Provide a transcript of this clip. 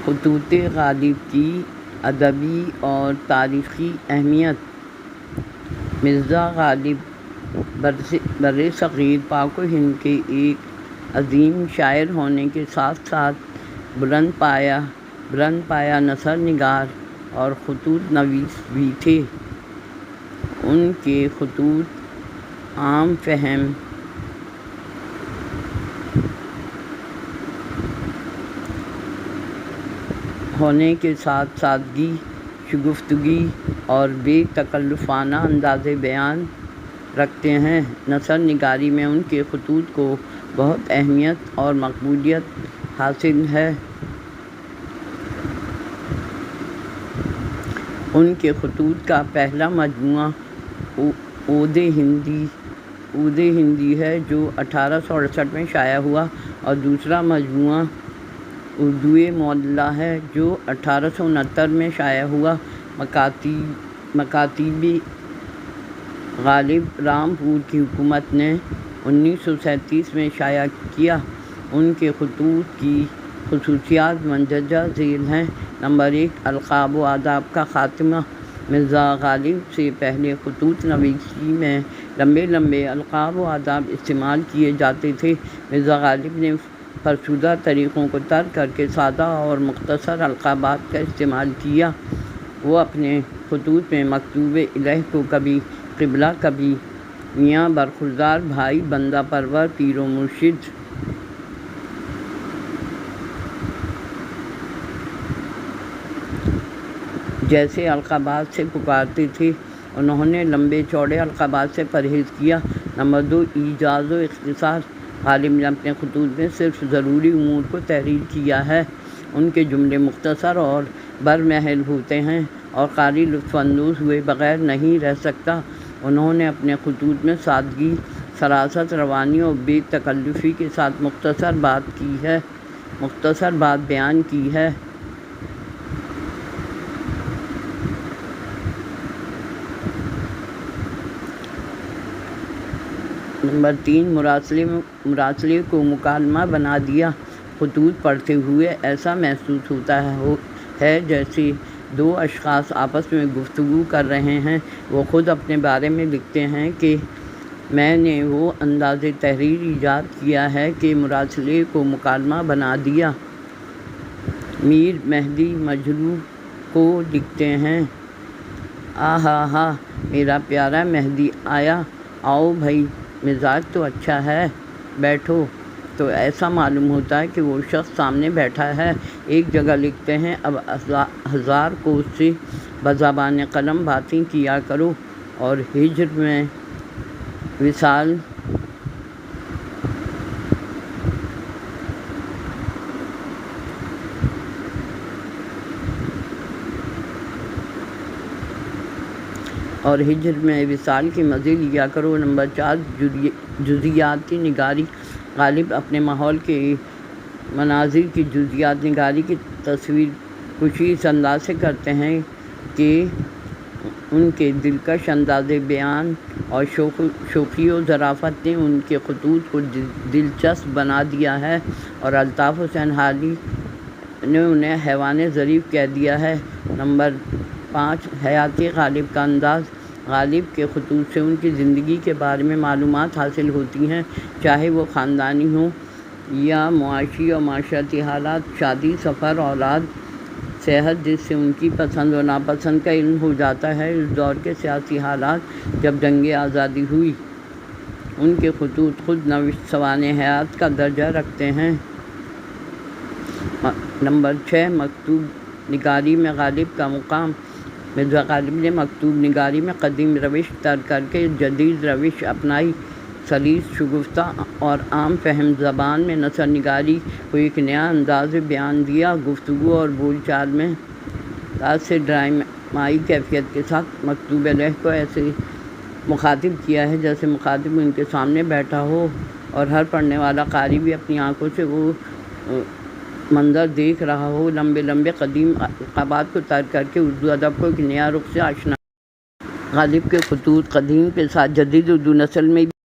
خطوط غالب کی ادبی اور تاریخی اہمیت۔ مرزا غالب برصغیر پاک و ہند کے ایک عظیم شاعر ہونے کے ساتھ ساتھ بلند پایہ نثر نگار اور خطوط نویس بھی تھے۔ ان کے خطوط عام فہم ہونے کے ساتھ سادگی، شگفتگی اور بے تکلفانہ انداز بیان رکھتے ہیں۔ نثر نگاری میں ان کے خطوط کو بہت اہمیت اور مقبولیت حاصل ہے۔ ان کے خطوط کا پہلا مجموعہ عود ہندی ہے جو 1868 میں شائع ہوا، اور دوسرا مجموعہ اردوئے معلّٰ ہے جو 1869 میں شائع ہوا۔ مکاتیب غالب رامپور کی حکومت نے 1937 میں شائع کیا۔ ان کے خطوط کی خصوصیات مندرجہ ذیل ہیں۔ نمبر 1، القاب و آداب کا خاتمہ۔ مرزا غالب سے پہلے خطوط نویسی میں لمبے القاب و آداب استعمال کیے جاتے تھے۔ مرزا غالب نے فرسودہ طریقوں کو ترک کر کے سادہ اور مختصر القابات کا استعمال کیا۔ وہ اپنے خطوط میں مکتوب الہ کو کبھی قبلہ، کبھی میاں برخوردار بھائی بندہ پرور پیر و مرشد جیسے القابات سے پکارتے تھے۔ انہوں نے لمبے چوڑے القابات سے پرہیز کیا۔ نمبر 2، ایجاز و اختصار۔ غالب نے اپنے خطوط میں صرف ضروری امور کو تحریر کیا ہے۔ ان کے جملے مختصر اور برمحل ہوتے ہیں اور قاری لطف اندوز ہوئے بغیر نہیں رہ سکتا۔ انہوں نے اپنے خطوط میں سادگی، سراست، روانی اور بے تکلفی کے ساتھ مختصر بات بیان کی ہے۔ نمبر 3، مراسلے کو مکالمہ بنا دیا۔ خطوط پڑھتے ہوئے ایسا محسوس ہوتا ہے جیسے دو اشخاص آپس میں گفتگو کر رہے ہیں۔ وہ خود اپنے بارے میں لکھتے ہیں کہ میں نے وہ انداز تحریر ایجاد کیا ہے کہ مراسلے کو مکالمہ بنا دیا۔ میر مہدی مجروح کو لکھتے ہیں، آہا میرا پیارا مہدی آیا، آؤ بھائی، مزاج تو اچھا ہے، بیٹھو۔ تو ایسا معلوم ہوتا ہے کہ وہ شخص سامنے بیٹھا ہے۔ ایک جگہ لکھتے ہیں، اب 1000 کوس سے بزبان قلم باتیں کیا کرو، اور ہجر میں وصال کے مزے لیا کرو۔ نمبر 4، جزیات کی نگاری۔ غالب اپنے ماحول کے مناظر کی جزیات نگاری کی تصویر کشی اس انداز سے کرتے ہیں کہ ان کے دلکش انداز بیان اور شوخی و ظرافت نے ان کے خطوط کو دلچسپ بنا دیا ہے، اور الطاف حسین حالی نے انہیں حیوان ظریف کہہ دیا ہے۔ نمبر 5، حیات غالب کا انداز۔ غالب کے خطوط سے ان کی زندگی کے بارے میں معلومات حاصل ہوتی ہیں، چاہے وہ خاندانی ہوں یا معاشی اور معاشرتی حالات، شادی، سفر، اولاد، صحت، جس سے ان کی پسند و ناپسند کا علم ہو جاتا ہے۔ اس دور کے سیاسی حالات جب جنگ آزادی ہوئی، ان کے خطوط خود نوشت سوانح حیات کا درجہ رکھتے ہیں۔ نمبر 6، مکتوب نگاری میں غالب کا مقام۔ مرزا غالب نے مکتوب نگاری میں قدیم روش ترک کر کے جدید روش اپنائی۔ سلیس، شگفتہ اور عام فہم زبان میں نثر نگاری کو ایک نیا انداز بیان دیا۔ گفتگو اور بول چال میں سے ڈرامائی کیفیت کے ساتھ مکتوب الہ کو ایسے مخاطب کیا ہے جیسے مخاطب ان کے سامنے بیٹھا ہو، اور ہر پڑھنے والا قاری بھی اپنی آنکھوں سے وہ منظر دیکھ رہا ہو۔ لمبے قدیم القابات کو ترک کر کے اردو ادب کو ایک نیا رخ سے آشنا۔ غالب کے خطوط قدیم کے ساتھ جدید اردو نثر میں